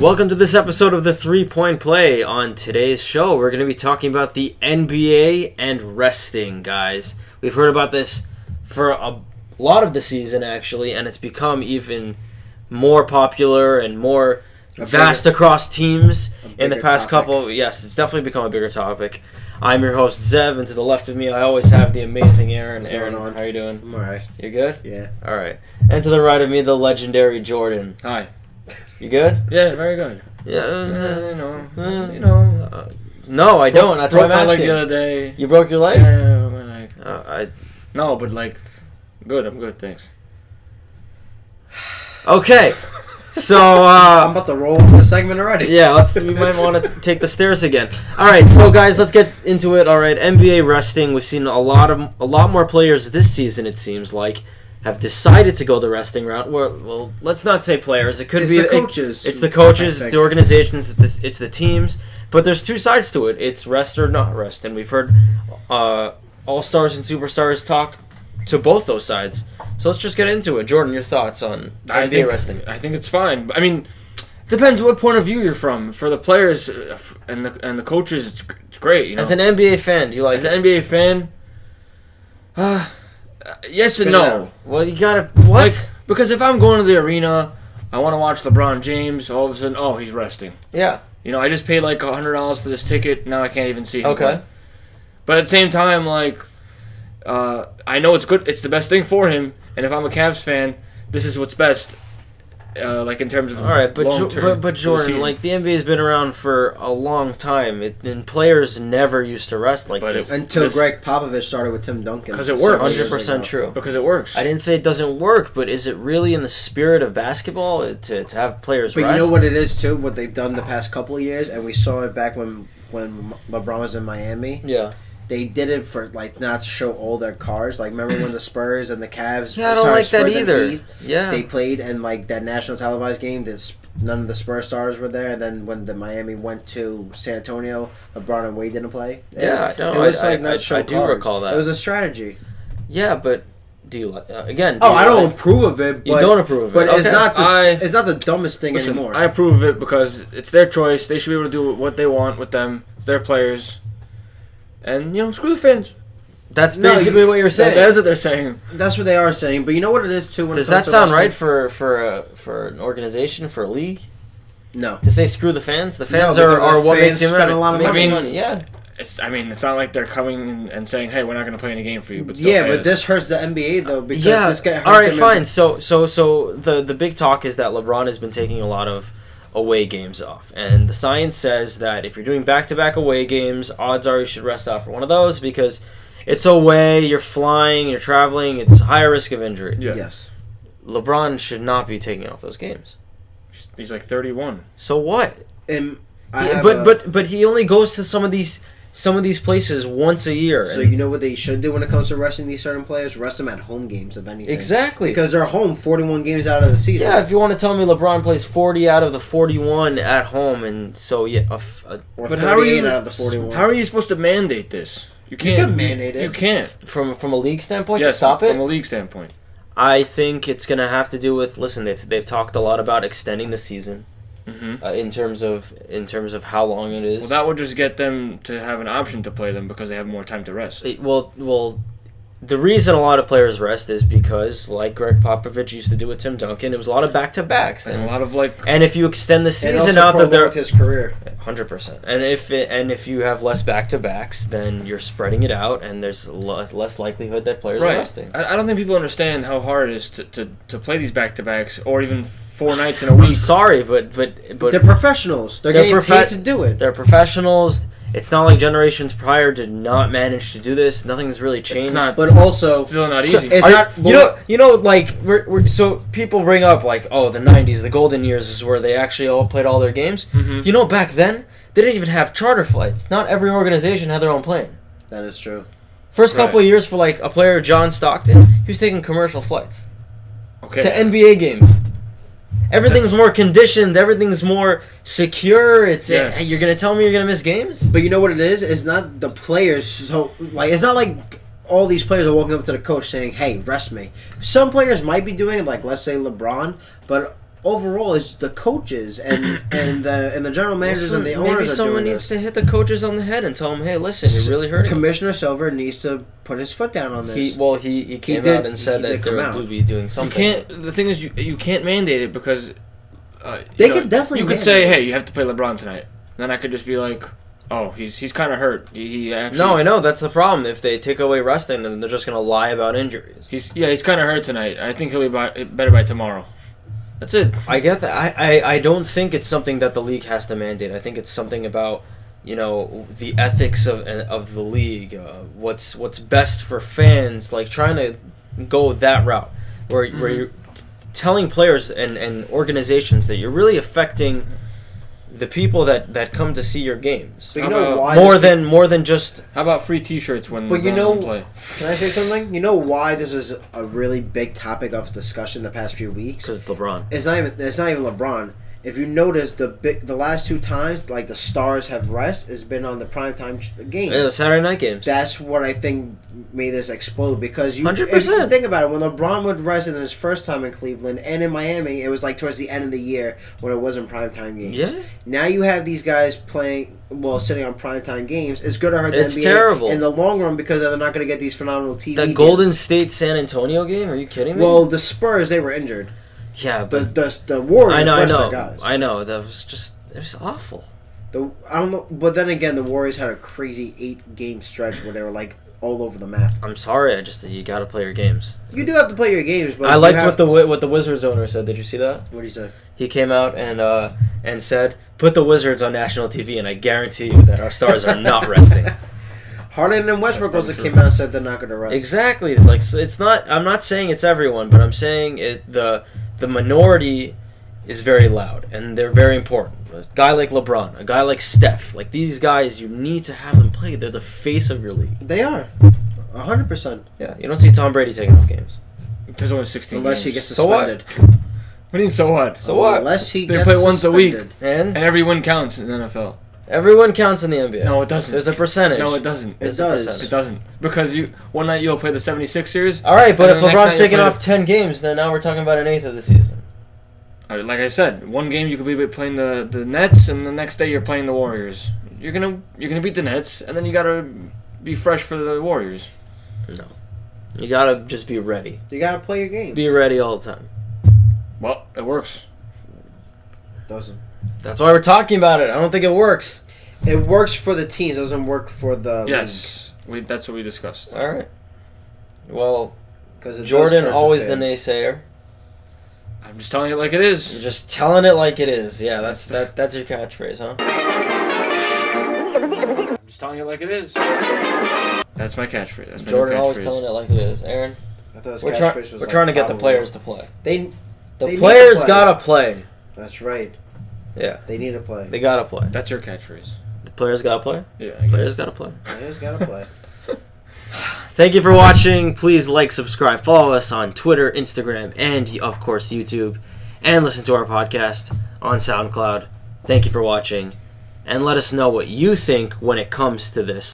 Welcome to this episode of the 3-Point Play. On today's show, we're going to be talking about the NBA and resting, guys. We've heard about this for a lot of the season, actually, and it's become even more popular and more vast across teams in the past couple. Yes, it's definitely become a bigger topic. I'm your host, Zev, and to the left of me, I always have the amazing Aaron. Aaron, how you doing? I'm alright. You good? Yeah. All right. And to the right of me, the legendary Jordan. Hi. You good? Yeah, very good. Yeah. You know. No, I don't. That's why I'm asking. Broke my leg the other day. You broke your leg? Yeah, my leg. No, but good. I'm good. Thanks. Okay. So, I'm about to roll into the segment already. Yeah, we might want to take the stairs again. All right, so guys, let's get into it. All right, NBA resting. We've seen a lot more players this season. It seems like have decided to go the resting route. Well, let's not say players. It could be the coaches. It's the coaches. It's the organizations. It's the teams. But there's two sides to it. It's rest or not rest, and we've heard all-stars and superstars talk to both those sides. So let's just get into it. Jordan, your thoughts on NBA resting? I think it's fine. I mean, depends what point of view you're from. For the players and the coaches, it's great. You know? As an NBA fan, do you like? As an NBA fan, yes and no. Well, you gotta what? Because if I'm going to the arena, I want to watch LeBron James. All of a sudden, he's resting. Yeah. You know, I just paid like $100 for this ticket. Now I can't even see him. Okay. Play. But at the same time, I know it's good. It's the best thing for him. And if I'm a Cavs fan, this is what's best. In terms of all right, but Jordan, the NBA's been around for a long time, and players never used to rest like this until Greg Popovich started with Tim Duncan. Because it works. 100% true. Because it works. I didn't say it doesn't work, but is it really in the spirit of basketball to have players rest? But you know what it is too. What they've done the past couple of years, and we saw it back when LeBron was in Miami. Yeah. They did it for not to show all their cards. Remember when the Spurs and the Cavs? Yeah, I don't like that either. East, yeah, they played and that national televised game. None of the Spurs stars were there. And then when the Miami went to San Antonio, LeBron and Wade didn't play. Yeah, I do recall that. It was a strategy. Yeah, but do you again? I don't approve of it. But, you don't approve of it, but okay. It's not the dumbest thing anymore. I approve of it because it's their choice. They should be able to do what they want with them. It's their players. And, screw the fans. That's basically what you're saying. That's what they're saying. That's what they are saying. But you know what it is, too? Does that sound right for an organization, for a league? No. To say screw the fans? The fans are what makes you money. A lot of money. Yeah. It's not like they're coming and saying, hey, we're not going to play any game for you. But but this hurts the NBA, though, because this guy hurt all right, fine. So the big talk is that LeBron has been taking a lot of away games off, and the science says that if you're doing back-to-back away games, odds are you should rest off for one of those because it's away, you're flying, you're traveling, it's higher risk of injury. Yeah. Yes. LeBron should not be taking off those games. He's like 31. So what? But he only goes to some of these places once a year. So you know what they should do when it comes to resting these certain players? Rest them at home games, if anything. Exactly. Because they're home 41 games out of the season. Yeah, if you want to tell me LeBron plays 40 out of the 41 at home, and so or but 38 out of the 41. How are you supposed to mandate this? You can't. You can mandate it. You can't. From a league standpoint, yes, to stop it? From a league standpoint. I think it's going to have to do with, listen, they've talked a lot about extending the season. Mm-hmm. In terms of how long it is. Well, that would just get them to have an option to play them because they have more time to rest. Well, the reason a lot of players rest is because, like Greg Popovich used to do with Tim Duncan, it was a lot of back-to-backs and a lot of And if you extend the season out, that they're his career 100%. And if you have less back-to-backs, then you're spreading it out, and there's less likelihood that players are resting. I don't think people understand how hard it is to play these back-to-backs or even 4 nights in a week. I'm sorry, but they're professionals. They're getting paid to do it. They're professionals. It's not like generations prior did not manage to do this. Nothing's really changed. It's not, but also still not easy. It's not. So people bring up the '90s, the golden years is where they actually all played all their games. Mm-hmm. Back then they didn't even have charter flights. Not every organization had their own plane. That is true. First couple of years for a player, John Stockton, he was taking commercial flights to NBA games. Everything's more conditioned. Everything's more secure. You're gonna tell me you're gonna miss games? But you know what it is? It's not the players. So it's not like all these players are walking up to the coach saying, "Hey, rest me." Some players might be doing it, like let's say LeBron, but overall it's the coaches and the general managers and the owners. Maybe are someone doing needs this. to hit the coaches on the head and tell them, "Hey, listen, you're really hurting." Commissioner Silver needs to put his foot down on this. He came out and said that they would be doing something. You can't. The thing is, you can't mandate it because they could definitely. You could say, "Hey, you have to play LeBron tonight." Then I could just be like, "Oh, he's kind of hurt. He actually." No, I know that's the problem. If they take away resting, then they're just gonna lie about injuries. He's kind of hurt tonight. I think he'll be better by tomorrow. That's it. I get that. I don't think it's something that the league has to mandate. I think it's something about, the ethics of the league. What's best for fans, like trying to go that route where you're telling players and organizations that you're really affecting the people that come to see your games. But you know why? More than just. How about free T-shirts when? But play? Can I say something? You know why this is a really big topic of discussion the past few weeks? Because it's LeBron. It's not even LeBron. If you notice, the last two times, like the stars have rest, has been on the primetime games. Yeah, the Saturday night games. That's what I think made this explode because 100%. If you think about it, when LeBron would rest in his first time in Cleveland and in Miami, it was like towards the end of the year when it wasn't primetime games. Yeah. Now you have these guys sitting on primetime games. It's going to hurt the It's NBA terrible. in the long run because they're not going to get these phenomenal TV The games. Golden State San Antonio game? Are you kidding me? Well, the Spurs, they were injured. Yeah, but The Warriors rest their guys. I know. That was just it was awful. I don't know, but then again, the Warriors had a crazy 8-game stretch where they were like all over the map. I'm sorry. You got to play your games. You do have to play your games, but I liked what the Wizards owner said. Did you see that? What did he say? He came out and said, "Put the Wizards on national TV, and I guarantee you that our stars are not resting." Harden and Westbrook also came out and said they're not going to rest. Exactly. It's like it's not. I'm not saying it's everyone, but I'm saying the minority is very loud and they're very important. A guy like LeBron, a guy like Steph, like these guys, you need to have them play. They're the face of your league. They are, 100%. Yeah, you don't see Tom Brady taking off games There's only 16 Unless games. he gets So what? suspended. What do you mean, so what? So what? Unless he They gets play once a week. suspended. And And every win counts in the NFL. everyone counts in the NBA. No, it doesn't. There's a percentage. No, it doesn't. It There's a does. percentage. It doesn't. Because one night you'll play the 76ers. All right, but and if the next LeBron's night you'll taking play off 10 games, then now we're talking about an eighth of the season. Like I said, one game you could be playing the Nets, and the next day you're playing the Warriors. You're gonna beat the Nets, and then you gotta be fresh for the Warriors. No. You gotta just be ready. You got to play your games. Be ready all the time. Well, it works. Doesn't. That's why we're talking about it. I don't think it works. It works for the teams. Doesn't work for the Yes, that's what we discussed. All right. Well, league. Jordan, always the naysayer. I'm just telling it like it is. You're just telling it like it is. Yeah, that's your catchphrase, huh? I'm just telling it like it is. That's my catchphrase. That's my Jordan new always catchphase. telling it like it is. Aaron, I thought his we're catchphrase was we're trying to get the probably. players to play. They The need players to play. gotta play. That's right. Yeah, They need to play. they gotta play. That's your catchphrase. The players gotta play. Yeah, I guess. Players gotta play. Players got to play. Thank you for watching. Please like, subscribe, follow us on Twitter, Instagram, and of course YouTube. And listen to our podcast on SoundCloud. Thank you for watching. And let us know what you think when it comes to this.